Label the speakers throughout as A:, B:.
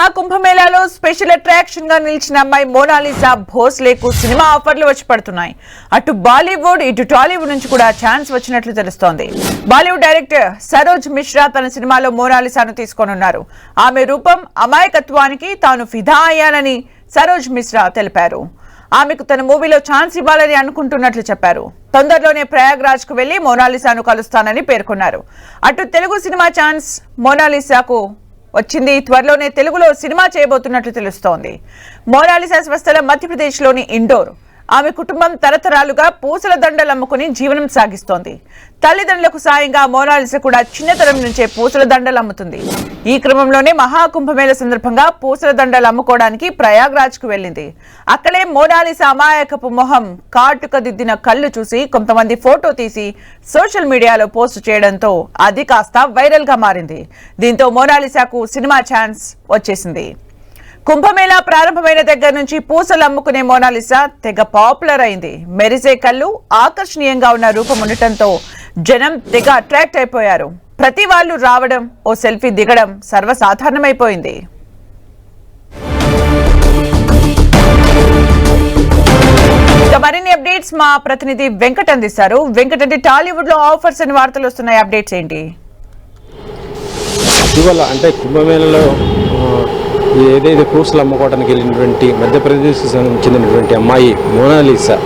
A: మహాకుంభమేళాలో special attraction గా నిలిచిన అమ్మాయి మోనాలిసా భోస్లేకు సినిమా ఆఫర్లు వచ్చి పడుతున్నాయి. అటు బాలీవుడ్ ఇటు టాలీవుడ్ నుంచి కూడా ఛాన్స్ వచ్చినట్లు తెలుస్తోంది. బాలీవుడ్ డైరెక్టర్ సరోజ్ మిశ్రా తన సినిమాలో మోనాలిసాను తీసుకోనున్నారు. ఆమె రూపం అమాయకత్వానికి తాను ఫిదా అయ్యానని సరోజ్ మిశ్రా తెలిపారు. ఆమెకు తన మూవీలో ఛాన్స్ ఇవ్వాలని అనుకుంటున్నట్లు చెప్పారు. తొందరలోనే ప్రయాగ్రాజ్ కు వెళ్లి మోనాలిసాను కలుస్తానని పేర్కొన్నారు. అటు తెలుగు సినిమా ఛాన్స్ మోనాలిసాకు వచ్చింది. త్వరలోనే తెలుగులో సినిమా చేయబోతున్నట్లు తెలుస్తోంది. మోనాలిసా స్వస్థలం మధ్యప్రదేశ్లోని ఇండోర్. ఆమె కుటుంబం తరతరాలుగా పూసల దండలు అమ్ముకుని జీవనం సాగిస్తోంది. తల్లిదండ్రులకు సాయంగా మోనాలిసా కూడా చిన్నతనం నుంచే పూసల దండలు అమ్ముతుంది. ఈ క్రమంలోనే మహాకుంభమేళ సందర్భంగా పూసల దండలు అమ్ముకోవడానికి ప్రయాగ్రాజ్ కు వెళ్ళింది. అక్కడే మోనాలిసా అమాయకపు మొహం, కాటుక దిద్దిన కళ్ళు చూసి కొంతమంది ఫోటో తీసి సోషల్ మీడియాలో పోస్టు చేయడంతో అది కాస్త వైరల్ గా మారింది. దీంతో మోనాలిసాకు సినిమా ఛాన్స్ వచ్చేసింది. కుంభమేళా ప్రారంభమైన దగ్గర నుంచి పూసలు అమ్ముకునే మోనాలిసా తెగ పాపులర్ అయింది. మెరిసే కళ్ళు, ఆకర్షణీయంగా ఉన్న రూపం ఉండటంతో జనం తెగ అట్రాక్ట్ అయిపోయారు. ప్రతి వాళ్ళు రావడం, ఓ సెల్ఫీ దిగడం సర్వసాధారణమైపోయింది. మరిన్ని అప్డేట్స్ మా ప్రతినిధి వెంకట్ అందిస్తారు. వెంకట్, అంటే టాలీవుడ్ లో ఆఫర్స్ అని వార్తలు వస్తున్నాయి, అప్డేట్స్ ఏంటి?
B: ఇటీవల అంటే కుంభమేళలో ఏదైతే పూసలు అమ్ముకోవడానికి వెళ్ళినటువంటి మధ్యప్రదేశ్కి చెందినటువంటి అమ్మాయి మోనాలిసా,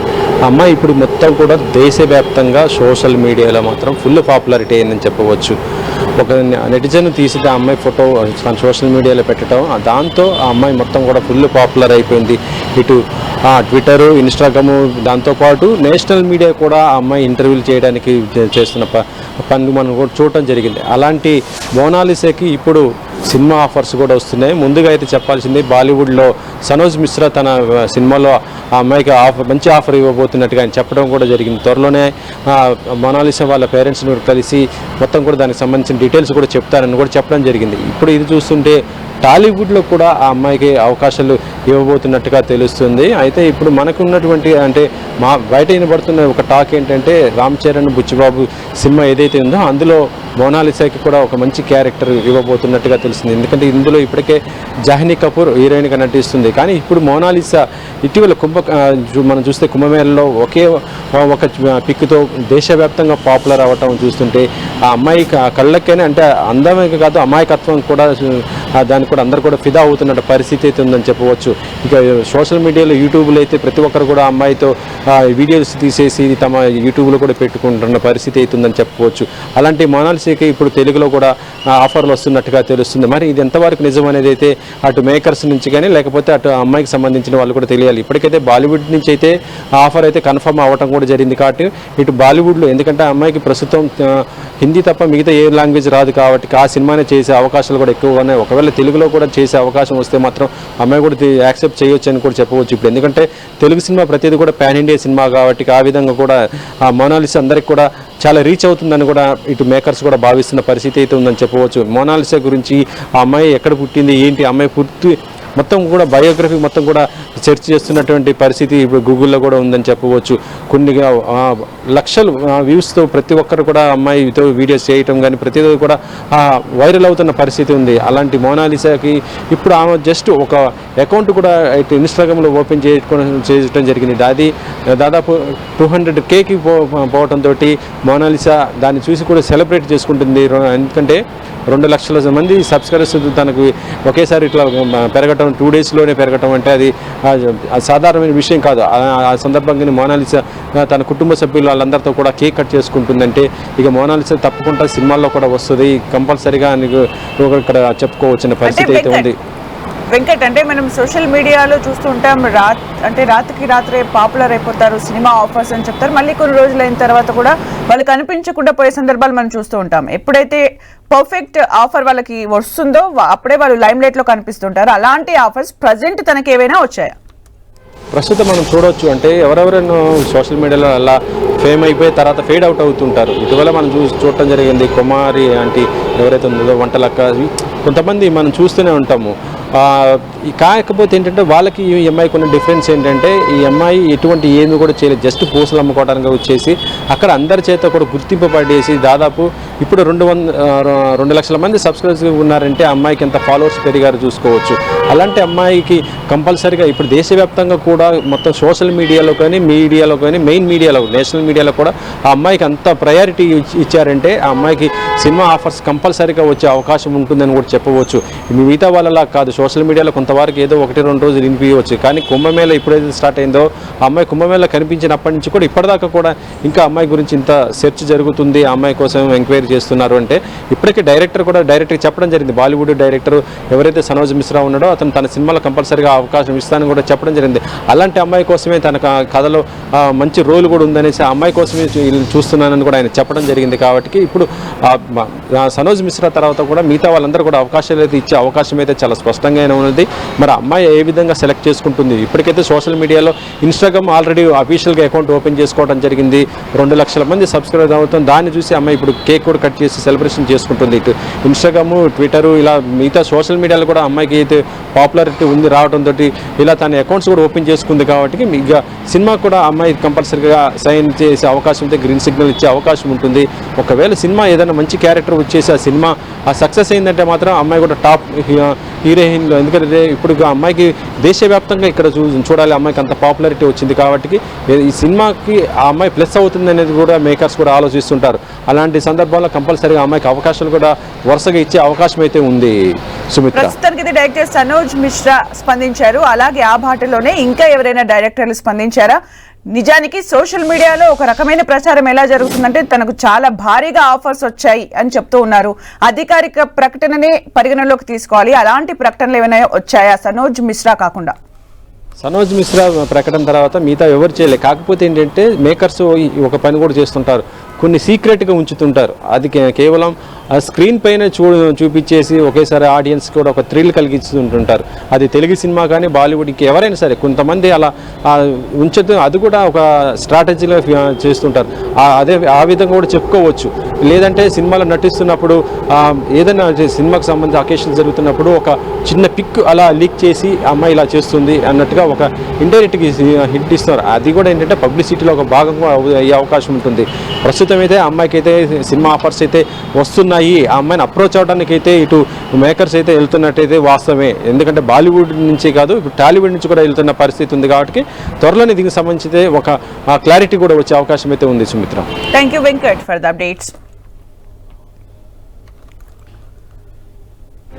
B: ఆ అమ్మాయి ఇప్పుడు మొత్తం కూడా దేశవ్యాప్తంగా సోషల్ మీడియాలో మాత్రం ఫుల్ పాపులారిటీ అయిందని చెప్పవచ్చు. ఒక నెటిజన్ తీసి ఆ అమ్మాయి ఫోటో సోషల్ మీడియాలో పెట్టడం, దాంతో ఆ అమ్మాయి మొత్తం కూడా ఫుల్ పాపులర్ అయిపోయింది. ఇటు ట్విట్టరు, ఇన్స్టాగ్రాము, దాంతోపాటు నేషనల్ మీడియా కూడా ఆ అమ్మాయి ఇంటర్వ్యూలు చేయడానికి చేస్తున్న పనులు మనం కూడా చూడటం జరిగింది. అలాంటి మోనాలిసాకి ఇప్పుడు సినిమా ఆఫర్స్ కూడా వస్తున్నాయి. ముందుగా అయితే చెప్పాల్సింది, బాలీవుడ్లో సరోజ్ మిశ్రా తన సినిమాలో ఆ అమ్మాయికి మంచి ఆఫర్ ఇవ్వబోతున్నట్టుగా ఆయన చెప్పడం కూడా జరిగింది. త్వరలోనే మోనాలిసా వాళ్ళ పేరెంట్స్ని కలిసి మొత్తం కూడా దానికి సంబంధించిన డీటెయిల్స్ కూడా చెప్తారని కూడా చెప్పడం జరిగింది. ఇప్పుడు ఇది చూస్తుంటే టాలీవుడ్లో కూడా ఆ అమ్మాయికి అవకాశాలు ఇవ్వబోతున్నట్టుగా తెలుస్తుంది. అయితే ఇప్పుడు మనకు ఉన్నటువంటి అంటే బయట వినబడుతున్న ఒక టాక్ ఏంటంటే, రామ్ చరణ్, బుచ్చిబాబు సినిమా ఏదైతే ఉందో అందులో మోనాలిసాకి కూడా ఒక మంచి క్యారెక్టర్ ఇవ్వబోతున్నట్టుగా తెలుస్తుంది. ఎందుకంటే ఇందులో ఇప్పటికే జాహ్నవి కపూర్ హీరోయిన్గా నటిస్తుంది. కానీ ఇప్పుడు మోనాలిసా ఇటీవల మనం చూస్తే కుంభమేళలో ఒక పిక్తో దేశవ్యాప్తంగా పాపులర్ అవ్వటం చూస్తుంటే, ఆ అమ్మాయి కళ్ళకైనా అంటే అందమే కాదు అమాయకత్వం కూడా దానికి కూడా అందరూ కూడా ఫిదా అవుతున్న పరిస్థితి అయితే ఉందని చెప్పవచ్చు. ఇక సోషల్ మీడియాలో, యూట్యూబ్లో అయితే ప్రతి ఒక్కరు కూడా అమ్మాయితో వీడియోస్ తీసేసి తమ యూట్యూబ్లో కూడా పెట్టుకుంటున్న పరిస్థితి అవుతుందని చెప్పవచ్చు. అలాంటి మోనాలిసాకి ఇప్పుడు తెలుగులో కూడా ఆఫర్లు వస్తున్నట్టుగా తెలుస్తుంది. మరి ఇది ఎంతవరకు నిజం అనేది అయితే అటు మేకర్స్ నుంచి కానీ లేకపోతే అటు అమ్మాయికి సంబంధించిన వాళ్ళు కూడా తెలియాలి. ఇప్పటికైతే బాలీవుడ్ నుంచి అయితే ఆఫర్ అయితే కన్ఫర్మ్ అవ్వటం కూడా జరిగింది. కాబట్టి ఇటు బాలీవుడ్లో, ఎందుకంటే ఆ అమ్మాయికి ప్రస్తుతం హిందీ తప్ప మిగతా ఏ లాంగ్వేజ్ రాదు కాబట్టి ఆ సినిమానే చేసే అవకాశాలు కూడా ఎక్కువగా ఉన్నాయి. ఒకవేళ తెలుగులో కూడా చేసే అవకాశం వస్తే మాత్రం అమ్మాయి కూడా యాక్సెప్ట్ చేయొచ్చు అని కూడా చెప్పవచ్చు. ఇప్పుడు ఎందుకంటే తెలుగు సినిమా ప్రతిదీ కూడా పాన్ ఇండియా సినిమా కాబట్టి ఆ విధంగా కూడా ఆ మోనాలిసా అందరికి కూడా చాలా రీచ్ అవుతుందని కూడా ఇటు మేకర్స్ కూడా భావిస్తున్న పరిస్థితి అయితే ఉందని చెప్పవచ్చు. మోనాలిసా గురించి ఆ అమ్మాయి ఎక్కడ పుట్టింది ఏంటి, అమ్మాయి మొత్తం కూడా బయోగ్రఫీ మొత్తం కూడా సెర్చ్ చేస్తున్నటువంటి పరిస్థితి ఇప్పుడు గూగుల్లో కూడా ఉందని చెప్పవచ్చు. కొన్ని లక్షలు వ్యూస్తో ప్రతి ఒక్కరు కూడా అమ్మాయితో వీడియోస్ చేయటం కానీ ప్రతిదీ కూడా వైరల్ అవుతున్న పరిస్థితి ఉంది. అలాంటి మోనాలిసాకి ఇప్పుడు ఆమె జస్ట్ ఒక అకౌంట్ కూడా ఇటు ఇన్స్టాగ్రామ్లో ఓపెన్ చేయడం జరిగింది. అది దాదాపు 200Kకి పోవడంతో మోనాలిసా దాన్ని చూసి కూడా సెలబ్రేట్ చేసుకుంటుంది. ఎందుకంటే 2 లక్షల మంది సబ్స్క్రైబర్స్ తనకు ఒకేసారి ఇట్లా పెరగటం, 2 డేస్లోనే పెరగటం అంటే అది సాధారణమైన విషయం కాదు. ఆ సందర్భంగా మోనాలిసా తన కుటుంబ సభ్యులు వాళ్ళందరితో కూడా కేక్ కట్ చేసుకుంటుందంటే ఇక మోనాలిసా తప్పకుండా సినిమాల్లో కూడా వస్తుంది, కంపల్సరీగా ఇక్కడ చెప్పుకోవచ్చిన పరిస్థితి అయితే ఉంది.
A: వెంకట్, అంటే మనం సోషల్ మీడియాలో చూస్తూ ఉంటాం, రాత్రికి రాత్రే పాపులర్ అయిపోతారు, సినిమా ఆఫర్స్ అని చెప్తారు, మళ్ళీ కొన్ని రోజులు అయిన తర్వాత కూడా వాళ్ళు కనిపించకుండా పోయే సందర్భాలు మనం చూస్తూ ఉంటాం. ఎప్పుడైతే పర్ఫెక్ట్ ఆఫర్ వాళ్ళకి వస్తుందో అప్పుడే వాళ్ళు లైమ్ లైట్ లో కనిపిస్తుంటారు. అలాంటి ఆఫర్స్ ప్రజెంట్ తనకి ఏవైనా వచ్చాయా?
B: ప్రస్తుతం మనం చూడవచ్చు, అంటే ఎవరెవరైనా సోషల్ మీడియాలో అలా ఫేమ్ అయిపోయి తర్వాత ఫేడ్ అవుట్ అవుతుంటారు. ఇటీవల మనం చూడటం జరిగింది. కుమారి ఆంటీ ఎవరైతే ఉందో, వంటలక్క, కొంతమంది మనం చూస్తూనే ఉంటాము. కాకపోతే ఏంటంటే వాళ్ళకి ఈ అమ్మాయికి ఉన్న డిఫరెన్స్ ఏంటంటే, ఈ అమ్మాయి ఎటువంటి ఏమి కూడా చేయలేదు, జస్ట్ పూసలు అమ్ముకోవడానికి వచ్చేసి అక్కడ అందరి చేత కూడా గుర్తింపబడేసి దాదాపు ఇప్పుడు 2 లక్షల మంది సబ్స్క్రైబర్స్ ఉన్నారంటే అమ్మాయికి ఎంత ఫాలోవర్స్ పెరిగారు చూసుకోవచ్చు. అలాంటి అమ్మాయికి కంపల్సరీగా ఇప్పుడు దేశవ్యాప్తంగా కూడా మొత్తం సోషల్ మీడియాలో కానీ మెయిన్ మీడియాలో నేషనల్ మీడియాలో కూడా ఆ అమ్మాయికి అంత ప్రయారిటీ ఇచ్చారంటే ఆ అమ్మాయికి సినిమా ఆఫర్స్ కంపల్సరీగా వచ్చే అవకాశం ఉంటుందని కూడా చెప్పవచ్చు. మిగతా వాళ్ళలా కాదు, సోషల్ మీడియాలో కొంతవరకు ఏదో 1-2 రోజులు వినిపించవచ్చు, కానీ కుంభమేళ ఎప్పుడైతే స్టార్ట్ అయిందో ఆ అమ్మాయి కుంభమేళ కనిపించినప్పటి నుంచి కూడా ఇప్పటిదాకా కూడా ఇంకా అమ్మాయి గురించి ఇంత సెర్చ్ జరుగుతుంది, ఆ అమ్మాయి కోసం ఎంక్వైరీ చేస్తున్నారు అంటే ఇప్పటికీ డైరెక్టర్ కూడా డైరెక్ట్గా చెప్పడం జరిగింది. బాలీవుడ్ డైరెక్టర్ ఎవరైతే సనోజ్ మిశ్రా ఉన్నాడో అతను తన సినిమాలో కంపల్సరీగా అవకాశం ఇస్తానని కూడా చెప్పడం జరిగింది. అలాంటి అమ్మాయి కోసమే తన కథలో మంచి రోల్ కూడా ఉందనేసి ఆ అమ్మాయి కోసమే చూస్తున్నానని కూడా ఆయన చెప్పడం జరిగింది. కాబట్టి ఇప్పుడు సనోజ్ మిశ్రా తర్వాత కూడా మిగతా వాళ్ళందరూ కూడా అవకాశాలు అయితే ఇచ్చే అవకాశం అయితే చాలా స్పష్టంగానే ఉన్నది. మరి అమ్మాయి ఏ విధంగా సెలెక్ట్ చేసుకుంటుంది? ఇప్పటికైతే సోషల్ మీడియాలో ఇన్స్టాగ్రామ్ ఆల్రెడీ అఫీషియల్గా అకౌంట్ ఓపెన్ చేసుకోవడం జరిగింది. 2 లక్షల మంది సబ్స్క్రైబ్ అవుతుంది. దాన్ని చూసి అమ్మాయి ఇప్పుడు కేక్ కూడా కట్ చేసి సెలబ్రేషన్ చేసుకుంటుంది. ఇటు ఇన్స్టాగ్రామ్, ట్విట్టర్ ఇలా మిగతా సోషల్ మీడియాలో కూడా అమ్మాయికి అయితే పాపులారిటీ ఉంది రావడంతో ఇలా తన అకౌంట్స్ కూడా ఓపెన్ చేసుకుంది. కాబట్టి ఇక సినిమా కూడా అమ్మాయి కంపల్సరీగా సైన్ చేసే అవకాశం అయితే గ్రీన్ సిగ్నల్ ఇచ్చే అవకాశం ఉంటుంది. ఒకవేళ సినిమా ఏదైనా మంచి క్యారెక్టర్ వచ్చేసి ఆ సినిమా సక్సెస్ అయిందంటే మాత్రం అమ్మాయి కూడా టాప్ హీరోయిన్లో, ఎందుకంటే ఇప్పుడు అమ్మాయికి దేశవ్యాప్తంగా ఇక్కడ చూడాలి, అమ్మాయికి అంత పాపులారిటీ వచ్చింది. కాబట్టి ఈ సినిమాకి ఆ అమ్మాయి ప్లస్ అవుతుంది అనేది కూడా మేకర్స్ కూడా ఆలోచిస్తుంటారు. అలాంటి సందర్భంలో కంపల్సరీగా అమ్మాయికి అవకాశాలు కూడా వరుసగా ఇచ్చే అవకాశం అయితే ఉంది. సుమిత్ర,
A: ప్రస్తుతానికి డైరెక్టర్ సనోజ్ మిశ్రా స్పందించారు. అలాగే ఆ బాటలోనే ఇంకా ఎవరైనా డైరెక్టర్లు స్పందించారా? నిజానికి సోషల్ మీడియాలో ఒక రకమైన ప్రచారం ఎలా జరుగుతుందంటే తనకు చాలా భారీగా ఆఫర్స్ వచ్చాయి అని చెప్తూ ఉన్నారు. అధికారిక ప్రకటననే పరిగణలోకి తీసుకోవాలి. అలాంటి ప్రకటనలు ఏమైనా వచ్చాయా సనోజ్ మిశ్రా కాకుండా?
B: సనోజ్ మిశ్రా ప్రకటన తర్వాత మిగతా ఎవరు చేయలేదు. కాకపోతే ఏంటంటే మేకర్స్ ఒక పని కూడా చేస్తుంటారు, కొన్ని సీక్రెట్గా ఉంచుతుంటారు. అది కేవలం ఆ స్క్రీన్ పైన చూపించేసి ఒకేసారి ఆడియన్స్ కూడా ఒక థ్రిల్ కలిగిస్తుంటుంటారు. అది తెలుగు సినిమా కానీ బాలీవుడ్కి ఎవరైనా సరే కొంతమంది అలా ఉంచుతూ అది కూడా ఒక స్ట్రాటజీలో చేస్తుంటారు. అదే ఆ విధంగా కూడా చెప్పుకోవచ్చు. లేదంటే సినిమాలో నటిస్తున్నప్పుడు ఏదైనా సినిమాకి సంబంధించి అకేషన్ జరుగుతున్నప్పుడు ఒక చిన్న పిక్ అలా లీక్ చేసి అమ్మాయి ఇలా చేస్తుంది అన్నట్టుగా ఒక ఇండైరెక్ట్గా హిట్ ఇస్తారు. అది కూడా ఏంటంటే పబ్లిసిటీలో ఒక భాగంగా అయ్యే అవకాశం ఉంటుంది. ప్రస్తుతం అయితే అమ్మాయికి అయితే సినిమా ఆఫర్స్ అయితే వస్తున్నాయి. ఆ అమ్మాయిని అప్రోచ్ అవడానికి అయితే ఇటు మేకర్స్ అయితే వెళ్తున్నట్టయితే వాస్తవమే. ఎందుకంటే బాలీవుడ్ నుంచి కాదు, ఇప్పుడు టాలీవుడ్ నుంచి కూడా వెళ్తున్న పరిస్థితి ఉంది. కాబట్టి త్వరలోనే దీనికి సంబంధించి ఒక క్లారిటీ కూడా వచ్చే అవకాశం అయితే ఉంది. Sumitra,
A: thank you Venkat for the updates.